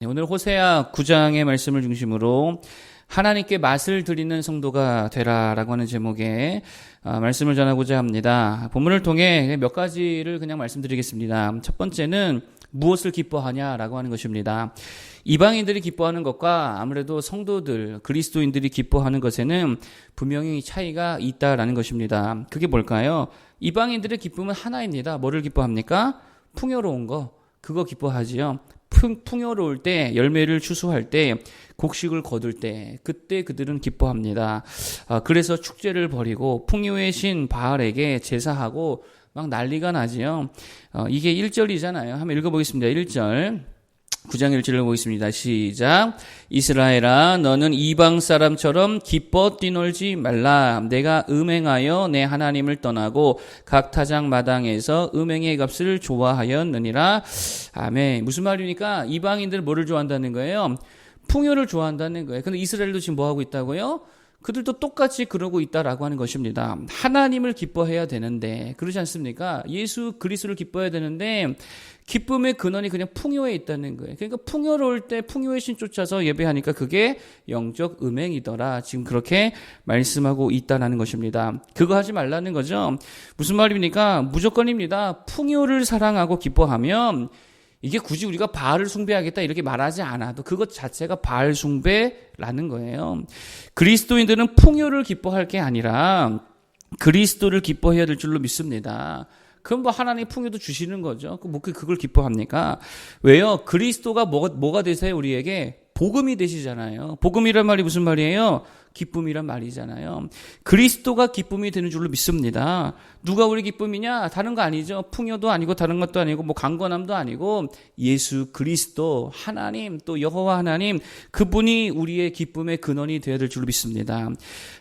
오늘 호세아 9장의 말씀을 중심으로 하나님께 맛을 드리는 성도가 되라라고 하는 제목의 말씀을 전하고자 합니다. 본문을 통해 몇 가지를 그냥 말씀드리겠습니다. 첫 번째는 무엇을 기뻐하냐라고 하는 것입니다. 이방인들이 기뻐하는 것과 아무래도 성도들, 그리스도인들이 기뻐하는 것에는 분명히 차이가 있다라는 것입니다. 그게 뭘까요? 이방인들의 기쁨은 하나입니다. 뭐를 기뻐합니까? 풍요로운 거, 그거 기뻐하지요. 풍요로울 때, 열매를 추수할 때, 곡식을 거둘 때, 그때 그들은 기뻐합니다. 그래서 축제를 벌이고 풍요의 신 바알에게 제사하고 막 난리가 나지요. 이게 1절이잖아요. 한번 읽어보겠습니다. 1절. 9장 1절을 보겠습니다. 시작. 이스라엘아, 너는 이방 사람처럼 기뻐 뛰놀지 말라. 내가 음행하여 내 하나님을 떠나고 각 타작 마당에서 음행의 값을 좋아하였느니라. 아멘. 무슨 말입니까? 이방인들은 뭐를 좋아한다는 거예요? 풍요를 좋아한다는 거예요. 근데 이스라엘도 지금 뭐 하고 있다고요? 그들도 똑같이 그러고 있다라고 하는 것입니다. 하나님을 기뻐해야 되는데, 그렇지 않습니까? 예수 그리스도를 기뻐해야 되는데 기쁨의 근원이 그냥 풍요에 있다는 거예요. 그러니까 풍요로울 때 풍요의 신 쫓아서 예배하니까 그게 영적 음행이더라. 지금 그렇게 말씀하고 있다는 것입니다. 그거 하지 말라는 거죠. 무슨 말입니까? 무조건입니다. 풍요를 사랑하고 기뻐하면 이게 굳이 우리가 바알을 숭배하겠다 이렇게 말하지 않아도 그것 자체가 바알 숭배라는 거예요. 그리스도인들은 풍요를 기뻐할 게 아니라 그리스도를 기뻐해야 될 줄로 믿습니다. 그럼 뭐 하나님 풍요도 주시는 거죠. 그걸 기뻐합니까? 왜요? 그리스도가 뭐가 되세요? 우리에게 복음이 되시잖아요. 복음이란 말이 무슨 말이에요? 기쁨이란 말이잖아요. 그리스도가 기쁨이 되는 줄로 믿습니다. 누가 우리 기쁨이냐? 다른 거 아니죠. 풍요도 아니고 다른 것도 아니고 뭐 강건함도 아니고 예수 그리스도 하나님 또 여호와 하나님 그분이 우리의 기쁨의 근원이 되어야 될 줄로 믿습니다.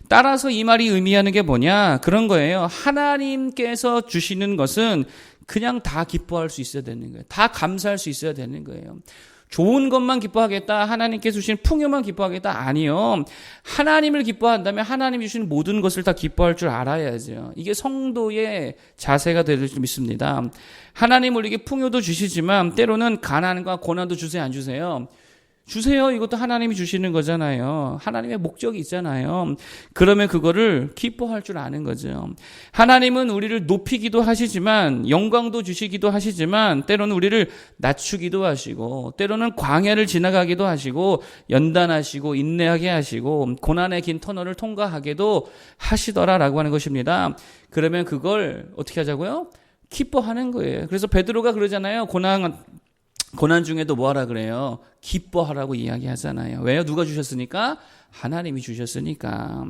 따라서 이 말이 의미하는 게 뭐냐? 그런 거예요. 하나님께서 주시는 것은 그냥 다 기뻐할 수 있어야 되는 거예요. 다 감사할 수 있어야 되는 거예요. 좋은 것만 기뻐하겠다, 하나님께 주신 풍요만 기뻐하겠다, 아니요. 하나님을 기뻐한다면 하나님이 주신 모든 것을 다 기뻐할 줄 알아야죠. 이게 성도의 자세가 될 줄 믿습니다. 하나님 우리에게 풍요도 주시지만 때로는 가난과 고난도 주세요, 안 주세요? 주세요. 이것도 하나님이 주시는 거잖아요. 하나님의 목적이 있잖아요. 그러면 그거를 기뻐할 줄 아는 거죠. 하나님은 우리를 높이기도 하시지만 영광도 주시기도 하시지만 때로는 우리를 낮추기도 하시고 때로는 광야를 지나가기도 하시고 연단하시고 인내하게 하시고 고난의 긴 터널을 통과하게도 하시더라라고 하는 것입니다. 그러면 그걸 어떻게 하자고요? 기뻐하는 거예요. 그래서 베드로가 그러잖아요. 고난 중에도 뭐 하라 그래요? 기뻐하라고 이야기하잖아요. 왜요? 누가 주셨으니까? 하나님이 주셨으니까.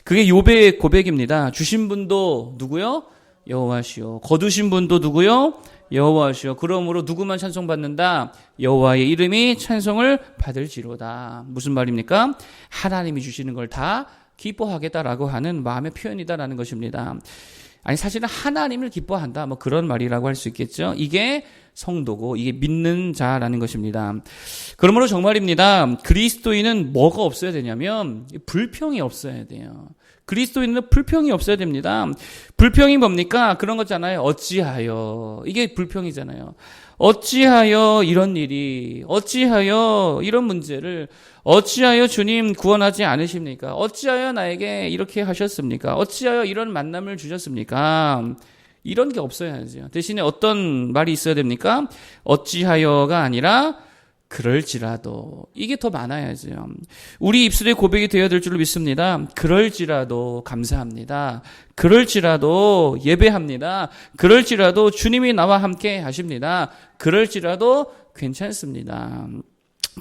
그게 욥의 고백입니다. 주신 분도 누구요? 여호와시오. 거두신 분도 누구요? 여호와시오. 그러므로 누구만 찬송받는다? 여호와의 이름이 찬송을 받을지로다. 무슨 말입니까? 하나님이 주시는 걸 다 기뻐하겠다라고 하는 마음의 표현이다라는 것입니다. 아니 사실은 하나님을 기뻐한다 뭐 그런 말이라고 할 수 있겠죠. 이게 성도고 이게 믿는 자라는 것입니다. 그러므로 정말입니다. 그리스도인은 뭐가 없어야 되냐면 불평이 없어야 돼요. 그리스도인은 불평이 없어야 됩니다. 불평이 뭡니까? 그런 거잖아요. 어찌하여 이게 불평이잖아요. 어찌하여 이런 일이, 어찌하여 이런 문제를, 어찌하여 주님 구원하지 않으십니까? 어찌하여 나에게 이렇게 하셨습니까? 어찌하여 이런 만남을 주셨습니까? 이런 게 없어야죠. 대신에 어떤 말이 있어야 됩니까? 어찌하여가 아니라 그럴지라도. 이게 더 많아야죠. 우리 입술의 고백이 되어야 될 줄로 믿습니다. 그럴지라도 감사합니다. 그럴지라도 예배합니다. 그럴지라도 주님이 나와 함께 하십니다. 그럴지라도 괜찮습니다.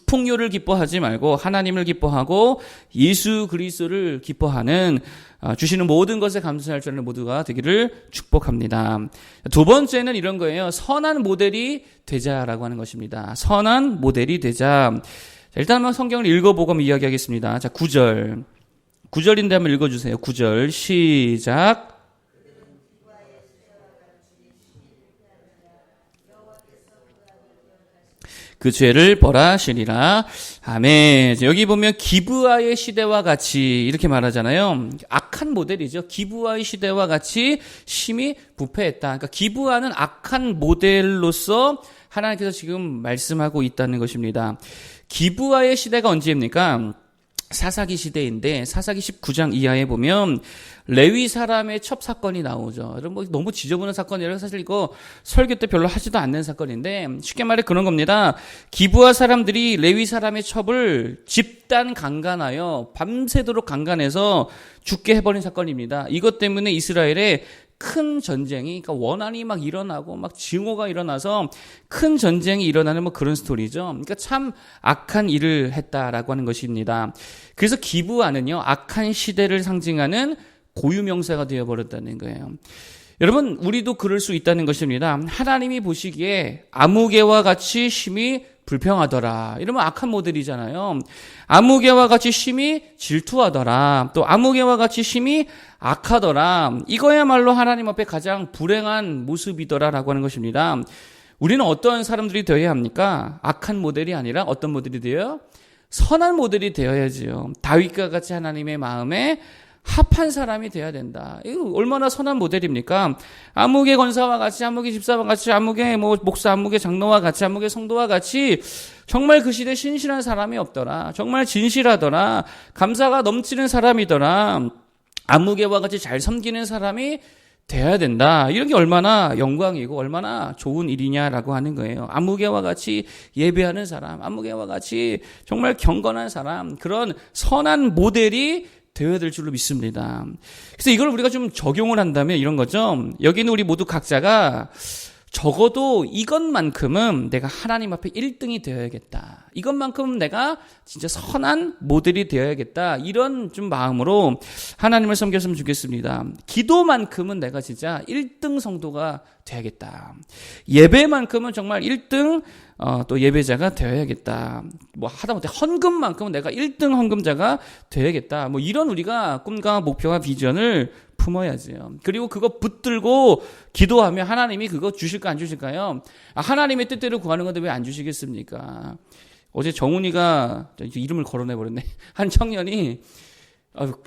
풍요를 기뻐하지 말고 하나님을 기뻐하고 예수 그리스도를 기뻐하는 주시는 모든 것에 감사할 줄 아는 모두가 되기를 축복합니다. 두 번째는 이런 거예요. 선한 모델이 되자라고 하는 것입니다. 선한 모델이 되자. 자, 일단 한번 성경을 읽어보고 이야기하겠습니다. 자, 9절. 9절인데 한번 읽어주세요. 9절 시작. 그 죄를 벌하시리라. 아멘. 여기 보면 기브아의 시대와 같이 이렇게 말하잖아요. 악한 모델이죠. 기브아의 시대와 같이 심히 부패했다. 그러니까 기브아는 악한 모델로서 하나님께서 지금 말씀하고 있다는 것입니다. 기브아의 시대가 언제입니까? 사사기 시대인데 사사기 19장 이하에 보면 레위 사람의 첩 사건이 나오죠. 여러분 뭐 너무 지저분한 사건이라 사실 이거 설교 때 별로 하지도 않는 사건인데 쉽게 말해 그런 겁니다. 기브아 사람들이 레위 사람의 첩을 집단 강간하여 밤새도록 강간해서 죽게 해버린 사건입니다. 이것 때문에 이스라엘에 큰 전쟁이, 그러니까 원한이 막 일어나고 막 증오가 일어나서 큰 전쟁이 일어나는 뭐 그런 스토리죠. 그러니까 참 악한 일을 했다라고 하는 것입니다. 그래서 기브아는요, 악한 시대를 상징하는 고유명사가 되어버렸다는 거예요. 여러분, 우리도 그럴 수 있다는 것입니다. 하나님이 보시기에 아무개와 같이 심히 불평하더라. 이러면 악한 모델이잖아요. 아무개와 같이 심히 질투하더라. 또 아무개와 같이 심히 악하더라. 이거야말로 하나님 앞에 가장 불행한 모습이더라라고 하는 것입니다. 우리는 어떤 사람들이 되어야 합니까? 악한 모델이 아니라 어떤 모델이 되어요? 선한 모델이 되어야지요. 다윗과 같이 하나님의 마음에 합한 사람이 돼야 된다. 이거 얼마나 선한 모델입니까? 아무개 권사와 같이, 아무개 집사와 같이, 아무개 목사, 아무개 장로와 같이, 아무개 성도와 같이 정말 그 시대에 신실한 사람이 없더라. 정말 진실하더라. 감사가 넘치는 사람이더라. 아무개와 같이 잘 섬기는 사람이 돼야 된다. 이런 게 얼마나 영광이고 얼마나 좋은 일이냐라고 하는 거예요. 아무개와 같이 예배하는 사람, 아무개와 같이 정말 경건한 사람, 그런 선한 모델이 되어야 될 줄로 믿습니다. 그래서 이걸 우리가 좀 적용을 한다면 이런 거죠. 여기는 우리 모두 각자가 적어도 이것만큼은 내가 하나님 앞에 1등이 되어야겠다. 이것만큼은 내가 진짜 선한 모델이 되어야겠다. 이런 좀 마음으로 하나님을 섬겼으면 좋겠습니다. 기도만큼은 내가 진짜 1등 성도가 되어야겠다. 예배만큼은 정말 1등 또 예배자가 되어야겠다. 뭐 하다못해 헌금만큼은 내가 1등 헌금자가 되어야겠다. 뭐 이런 우리가 꿈과 목표와 비전을 품어야지요. 그리고 그거 붙들고 기도하면 하나님이 그거 주실까 안 주실까요? 하나님의 뜻대로 구하는 건데 왜 안 주시겠습니까? 어제 정훈이가 이름을 거론해버렸네. 한 청년이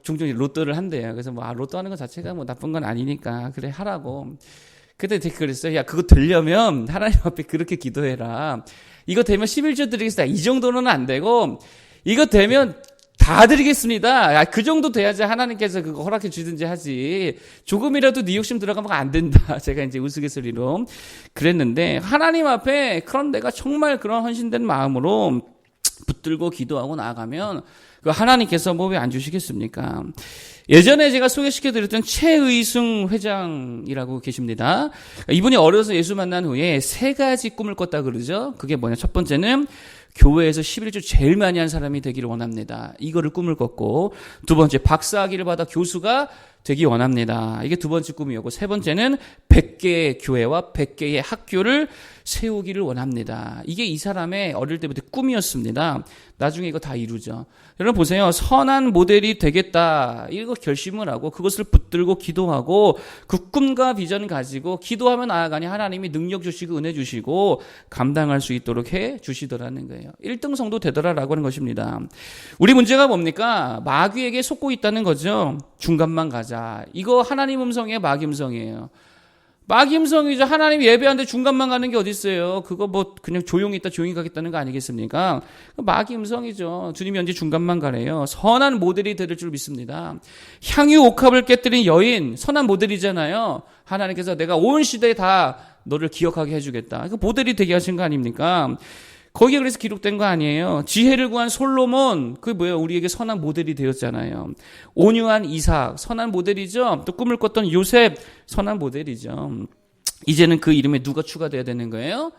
종종 로또를 한대요. 그래서 뭐 로또 하는 것 자체가 뭐 나쁜 건 아니니까 그래 하라고. 그때 댓글했어요. 야, 그거 되려면 하나님 앞에 그렇게 기도해라. 이거 되면 11조 드리겠습니다. 이 정도는 안 되고 이거 되면 다 드리겠습니다. 야, 그 정도 돼야지 하나님께서 그거 허락해 주든지 하지. 조금이라도 네 욕심 들어가면 안 된다. 제가 이제 우스갯소리로 그랬는데 하나님 앞에 그런 내가 정말 그런 헌신된 마음으로 붙들고 기도하고 나아가면 그 하나님께서 뭐 왜 안 주시겠습니까? 예전에 제가 소개시켜드렸던 최의승 회장이라고 계십니다. 이분이 어려서 예수 만난 후에 3가지 꿈을 꿨다 그러죠. 그게 뭐냐? 첫 번째는 교회에서 11조 제일 많이 한 사람이 되기를 원합니다. 이거를 꿈을 꿨고, 두 번째 박사학위를 받아 교수가 되기 원합니다. 이게 두 번째 꿈이었고, 세 번째는 100개의 교회와 100개의 학교를 세우기를 원합니다. 이게 이 사람의 어릴 때부터 꿈이었습니다. 나중에 이거 다 이루죠. 여러분 보세요. 선한 모델이 되겠다. 이거 결심을 하고 그것을 붙들고 기도하고 그 꿈과 비전 가지고 기도하면 나아가니 하나님이 능력 주시고 은혜 주시고 감당할 수 있도록 해 주시더라는 거예요. 1등 성도 되더라라고 하는 것입니다. 우리 문제가 뭡니까? 마귀에게 속고 있다는 거죠. 중간만 가자. 이거 하나님 음성이에요, 마귀 음성이에요? 마귀 음성이죠. 하나님 예배하는데 중간만 가는 게 어디 있어요? 그거 뭐 그냥 조용히 있다 조용히 가겠다는 거 아니겠습니까? 마귀 음성이죠. 주님이 언제 중간만 가래요. 선한 모델이 될 줄 믿습니다. 향유 옥합을 깨뜨린 여인 선한 모델이잖아요. 하나님께서 내가 온 시대에 다 너를 기억하게 해주겠다. 그 모델이 되게 하신 거 아닙니까? 거기에 그래서 기록된 거 아니에요. 지혜를 구한 솔로몬, 그게 뭐예요? 우리에게 선한 모델이 되었잖아요. 온유한 이삭, 선한 모델이죠. 또 꿈을 꿨던 요셉, 선한 모델이죠. 이제는 그 이름에 누가 추가돼야 되는 거예요?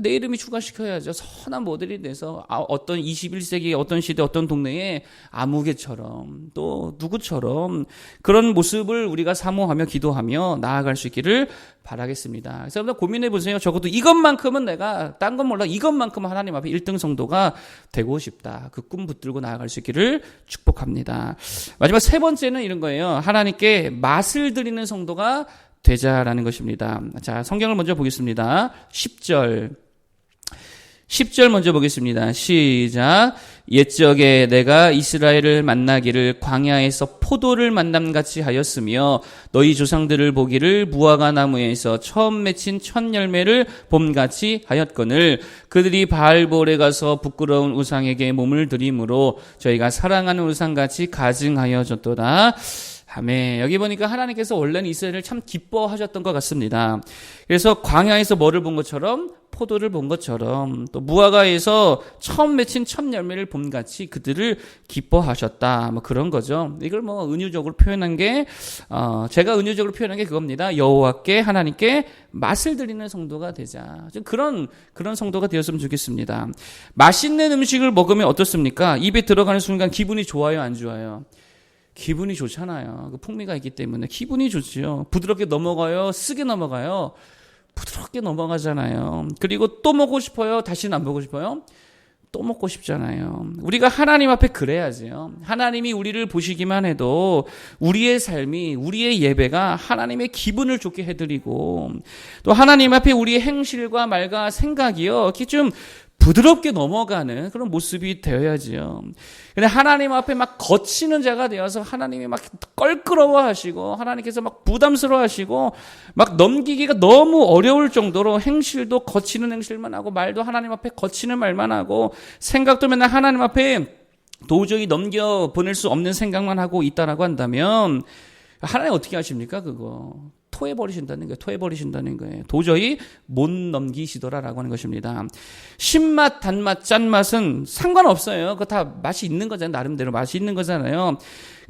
내 이름이 추가시켜야죠. 선한 모델이 돼서 어떤 21세기 어떤 시대 어떤 동네에 아무개처럼 또 누구처럼 그런 모습을 우리가 사모하며 기도하며 나아갈 수 있기를 바라겠습니다. 그래서 여러분 고민해 보세요. 적어도 이것만큼은 내가 딴 건 몰라. 이것만큼은 하나님 앞에 1등 성도가 되고 싶다. 그 꿈 붙들고 나아갈 수 있기를 축복합니다. 마지막 세 번째는 이런 거예요. 하나님께 맛을 드리는 성도가 되자라는 것입니다. 자, 성경을 먼저 보겠습니다. 10절. 10절 먼저 보겠습니다. 시작. 옛적에 내가 이스라엘을 만나기를 광야에서 포도를 만남같이 하였으며 너희 조상들을 보기를 무화과 나무에서 처음 맺힌 첫 열매를 봄같이 하였거늘 그들이 바알볼에 가서 부끄러운 우상에게 몸을 들이므로 저희가 사랑하는 우상같이 가증하여졌도다. 아멘. 여기 보니까 하나님께서 원래는 이스라엘을 참 기뻐하셨던 것 같습니다. 그래서 광야에서 뭐를 본 것처럼 포도를 본 것처럼 또 무화과에서 처음 맺힌 첫 열매를 봄같이 그들을 기뻐하셨다. 뭐 그런 거죠. 이걸 뭐 은유적으로 표현한 게 제가 은유적으로 표현한 게 그겁니다. 여호와께 하나님께 맛을 드리는 성도가 되자. 좀 그런 성도가 되었으면 좋겠습니다. 맛있는 음식을 먹으면 어떻습니까? 입에 들어가는 순간 기분이 좋아요, 안 좋아요? 기분이 좋잖아요. 그 풍미가 있기 때문에 기분이 좋지요. 부드럽게 넘어가요? 쓰게 넘어가요? 부드럽게 넘어가잖아요. 그리고 또 먹고 싶어요? 다시는 안 먹고 싶어요? 또 먹고 싶잖아요. 우리가 하나님 앞에 그래야지요. 하나님이 우리를 보시기만 해도 우리의 삶이, 우리의 예배가 하나님의 기분을 좋게 해드리고 또 하나님 앞에 우리의 행실과 말과 생각이요. 이렇게 좀 부드럽게 넘어가는 그런 모습이 되어야지요. 근데 하나님 앞에 막 거치는 자가 되어서 하나님이 막 껄끄러워하시고 하나님께서 막 부담스러워하시고 막 넘기기가 너무 어려울 정도로 행실도 거치는 행실만 하고 말도 하나님 앞에 거치는 말만 하고 생각도 맨날 하나님 앞에 도저히 넘겨보낼 수 없는 생각만 하고 있다라고 한다면 하나님 어떻게 하십니까? 그거 토해버리신다는 거예요. 도저히 못 넘기시더라라고 하는 것입니다. 신맛, 단맛, 짠맛은 상관없어요. 그거 다 맛이 있는 거잖아요. 나름대로 맛이 있는 거잖아요.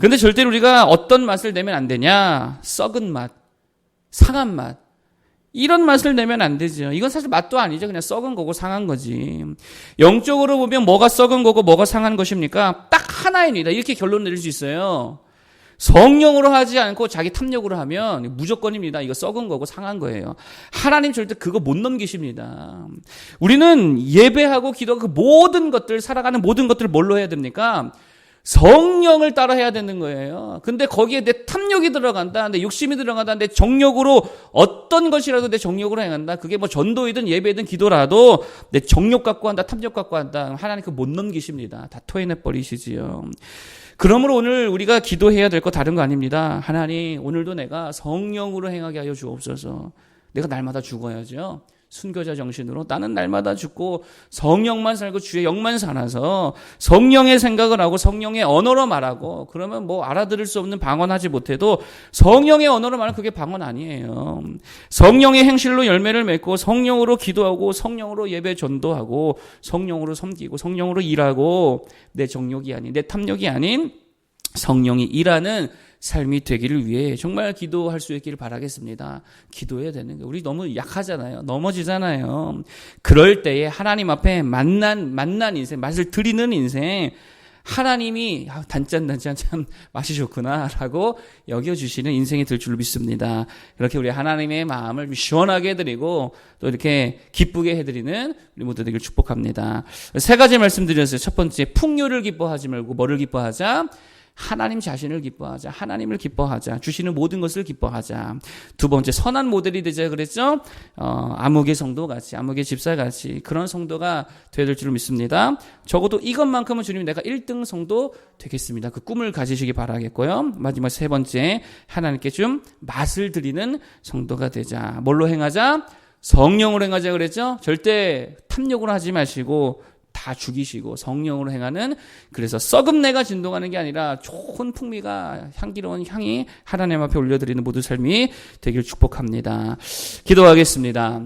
근데 절대로 우리가 어떤 맛을 내면 안 되냐? 썩은 맛, 상한 맛. 이런 맛을 내면 안 되죠. 이건 사실 맛도 아니죠. 그냥 썩은 거고 상한 거지. 영적으로 보면 뭐가 썩은 거고 뭐가 상한 것입니까? 딱 하나입니다. 이렇게 결론 내릴 수 있어요. 성령으로 하지 않고 자기 탐욕으로 하면 무조건입니다. 이거 썩은 거고 상한 거예요. 하나님 절대 그거 못 넘기십니다. 우리는 예배하고 기도하고 그 모든 것들, 살아가는 모든 것들을 뭘로 해야 됩니까? 성령을 따라 해야 되는 거예요. 근데 거기에 내 탐욕이 들어간다, 내 욕심이 들어간다, 내 정욕으로 어떤 것이라도 내 정욕으로 행한다. 그게 뭐 전도이든 예배든 기도라도 내 정욕 갖고 한다, 탐욕 갖고 한다. 하나님 그거 못 넘기십니다. 다 토해내 버리시지요. 그러므로 오늘 우리가 기도해야 될 거 다른 거 아닙니다. 하나님, 오늘도 내가 성령으로 행하게 하여 주옵소서. 내가 날마다 죽어야죠. 순교자 정신으로 나는 날마다 죽고 성령만 살고 주의 영만 살아서 성령의 생각을 하고 성령의 언어로 말하고 그러면 뭐 알아들을 수 없는 방언하지 못해도 성령의 언어로 말하면 그게 방언 아니에요. 성령의 행실로 열매를 맺고 성령으로 기도하고 성령으로 예배 전도하고 성령으로 섬기고 성령으로 일하고 내 정욕이 아닌 내 탐욕이 아닌 성령이 일하는 삶이 되기를 위해 정말 기도할 수 있기를 바라겠습니다. 기도해야 되는 거예요. 우리 너무 약하잖아요. 넘어지잖아요. 그럴 때에 하나님 앞에 만난 인생, 맛을 드리는 인생, 하나님이 단짠 참 맛이 좋구나라고 여겨주시는 인생이 될 줄로 믿습니다. 그렇게 우리 하나님의 마음을 시원하게 해드리고 또 이렇게 기쁘게 해드리는 우리 모두 되길 축복합니다. 세 가지 말씀드렸어요. 첫 번째, 풍요를 기뻐하지 말고 뭐를 기뻐하자? 하나님 자신을 기뻐하자. 하나님을 기뻐하자. 주시는 모든 것을 기뻐하자. 두 번째, 선한 모델이 되자 그랬죠? 아무개 성도같이, 아무개 집사같이 그런 성도가 되어야 될 줄 믿습니다. 적어도 이것만큼은 주님 내가 1등 성도 되겠습니다. 그 꿈을 가지시기 바라겠고요. 마지막 세 번째, 하나님께 좀 맛을 드리는 성도가 되자. 뭘로 행하자? 성령으로 행하자 그랬죠? 절대 탐욕으로 하지 마시고 다 죽이시고 성령으로 행하는, 그래서 썩은 내가 진동하는 게 아니라 좋은 풍미가 향기로운 향이 하나님 앞에 올려드리는 모든 삶이 되길 축복합니다. 기도하겠습니다.